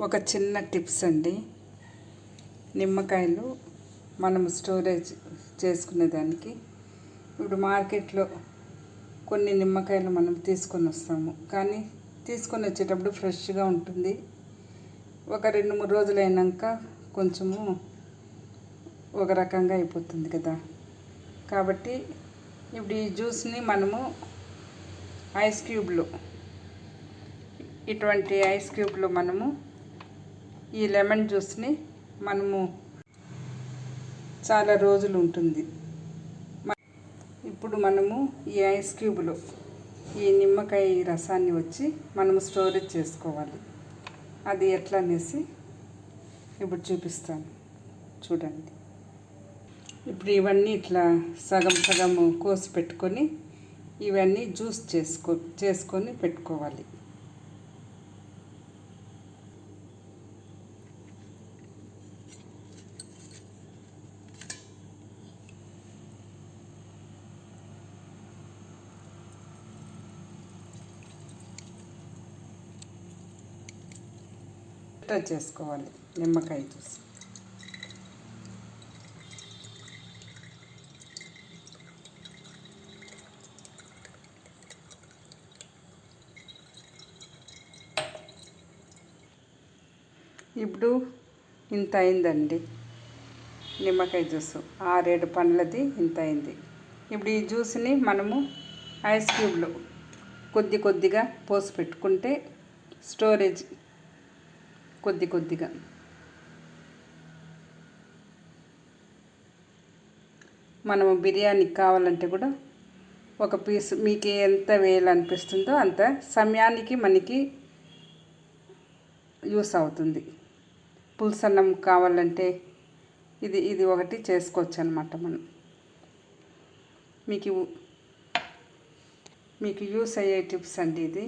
ఒక చిన్న టిప్స్ అండి. నిమ్మకాయలు మనం స్టోరేజ్ చేసుకునేదానికి ఇప్పుడు మార్కెట్లో కొన్ని నిమ్మకాయలు మనం తీసుకొని వస్తాము, కానీ తీసుకొని వచ్చేటప్పుడు ఫ్రెష్గా ఉంటుంది. ఒక 2-3 రోజులు అయినాక కొంచెము ఒక రకంగా అయిపోతుంది కదా. కాబట్టి ఇప్పుడు ఈ జ్యూస్ని మనము ఐస్ క్యూబ్లో, ఇటువంటి ఐస్ క్యూబ్లో మనము ఈ లెమన్ జ్యూస్ని మనము చాలా రోజులు ఉంటుంది. ఇప్పుడు మనము ఈ ఐస్ క్యూబ్లో ఈ నిమ్మకాయ రసాన్ని వచ్చి మనము స్టోరేజ్ చేసుకోవాలి. అది ఎట్లా అనేసి ఇప్పుడు చూపిస్తాను, చూడండి. ఇప్పుడు ఇవన్నీ ఇట్లా సగం సగము కోసి పెట్టుకొని ఇవన్నీ జ్యూస్ చేసుకొని పెట్టుకోవాలి. చేసుకోవాలి నిమ్మకాయ జ్యూస్. ఇప్పుడు ఇంత అయిందండి నిమ్మకాయ జ్యూసు. 6-7 పండ్లది ఇంత అయింది. ఇప్పుడు ఈ జ్యూస్ని మనము ఐస్ క్యూబ్లో కొద్దిగా పోసి పెట్టుకుంటే స్టోరేజ్ కొద్దిగా మనము బిర్యానీకి కావాలంటే కూడా ఒక పీస్ మీకు ఎంత వేయాలనిపిస్తుందో అంత సమయానికి మనకి యూస్ అవుతుంది. పులుసన్నం కావాలంటే ఇది ఒకటి చేసుకోవచ్చు అన్నమాట. మనం మీకు యూస్ అయ్యే టిప్స్ అండి ఇది.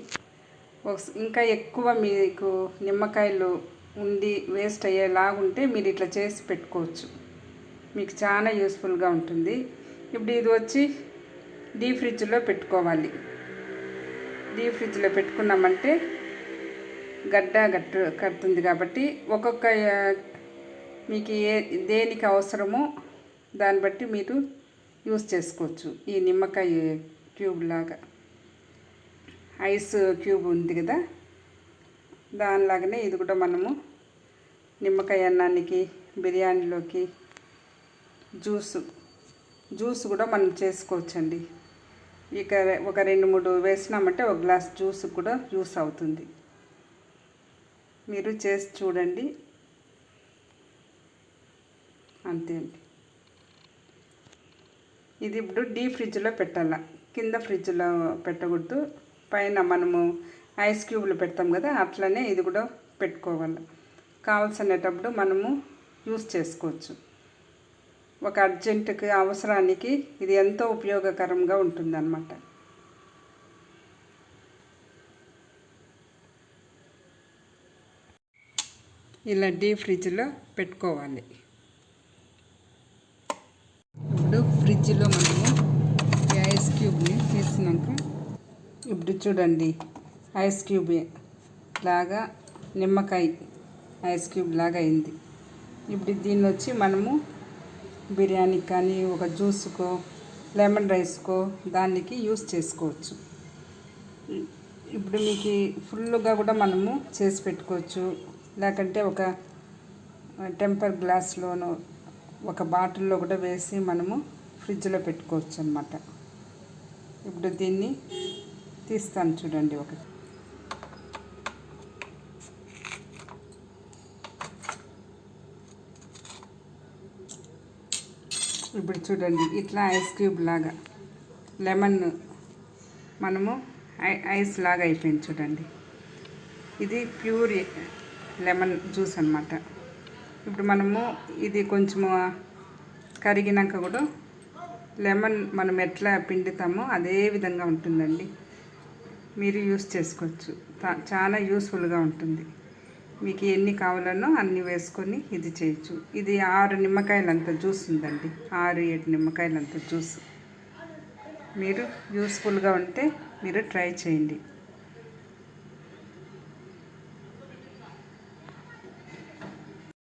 ఇంకా ఎక్కువ మీకు నిమ్మకాయలు ఉండి వేస్ట్ అయ్యేలాగుంటే మీరు ఇట్లా చేసి పెట్టుకోవచ్చు. మీకు చాలా యూస్ఫుల్గా ఉంటుంది. ఇప్పుడు ఇది వచ్చి డీప్ ఫ్రిడ్జ్లో పెట్టుకోవాలి. డీప్ ఫ్రిడ్జ్లో పెట్టుకున్నామంటే కడుతుంది. కాబట్టి ఒక్కొక్క మీకు దేనికి అవసరమో దాన్ని బట్టి మీరు యూస్ చేసుకోవచ్చు. ఈ నిమ్మకాయ క్యూబ్ లాగా ఐస్ క్యూబ్ ఉంది కదా, దానిలాగానే ఇది కూడా మనము నిమ్మకాయ అన్నానికి, బిర్యానీలోకి జ్యూస్ కూడా మనం చేసుకోవచ్చండి. ఇక ఒక 2-3 వేసినామంటే ఒక గ్లాస్ జ్యూస్ కూడా యూస్ అవుతుంది. మీరు చేసి చూడండి. అంతే అండి. ఇది ఇప్పుడు డీప్ ఫ్రిడ్జ్లో పెట్టాల, కింద ఫ్రిడ్జ్లో పెట్టకూడదు. పైన మనము ఐస్ క్యూబ్లు పెడతాం కదా, అట్లనే ఇది కూడా పెట్టుకోవాలి. కావాల్సినప్పుడు మనము యూస్ చేసుకోవచ్చు. ఒక అర్జెంటుకి అవసరానికి ఇది ఎంతో ఉపయోగకరంగా ఉంటుందన్నమాట. ఇలా డీప్ ఫ్రిడ్జ్లో పెట్టుకోవాలి. ఇప్పుడు ఫ్రిడ్జ్లో మనము ఈ ఐస్ క్యూబ్ని తీసినాక ఇప్పుడు చూడండి, ఐస్ క్యూబ్ లాగా నిమ్మకాయ ఐస్ క్యూబ్ లాగా అయింది. ఇప్పుడు దీన్ని వచ్చి మనము బిర్యానీకి కానీ ఒక జ్యూస్కో, లెమన్ రైస్కో దానికి యూస్ చేసుకోవచ్చు. ఇప్పుడు మీకు ఫుల్గా కూడా మనము చేసి పెట్టుకోవచ్చు. లేకంటే ఒక టెంపర్ గ్లాస్లోనో ఒక బాటిల్లో కూడా వేసి మనము ఫ్రిడ్జ్లో పెట్టుకోవచ్చు అన్నమాట. ఇప్పుడు దీన్ని తీస్తాను చూడండి ఒకటి. ఇప్పుడు చూడండి, ఇట్లా ఐస్ క్యూబ్ లాగా లెమన్ మనము ఐస్ లాగా అయిపోయింది చూడండి. ఇది ప్యూర్ లెమన్ జ్యూస్ అన్నమాట. ఇప్పుడు మనము ఇది కొంచెము కరిగినాక కూడా లెమన్ మనం ఎట్లా పిండుతామో అదే విధంగా ఉంటుందండి. మీరు యూస్ చేసుకోవచ్చు. చాలా యూస్ఫుల్గా ఉంటుంది. మీకు ఎన్ని కావాలనో అన్ని వేసుకొని ఇది చేయొచ్చు. ఇది 6 నిమ్మకాయలంత జ్యూస్ ఉందండి. 6-7 నిమ్మకాయలంత జ్యూస్. మీరు యూస్ఫుల్గా ఉంటే మీరు ట్రై చేయండి.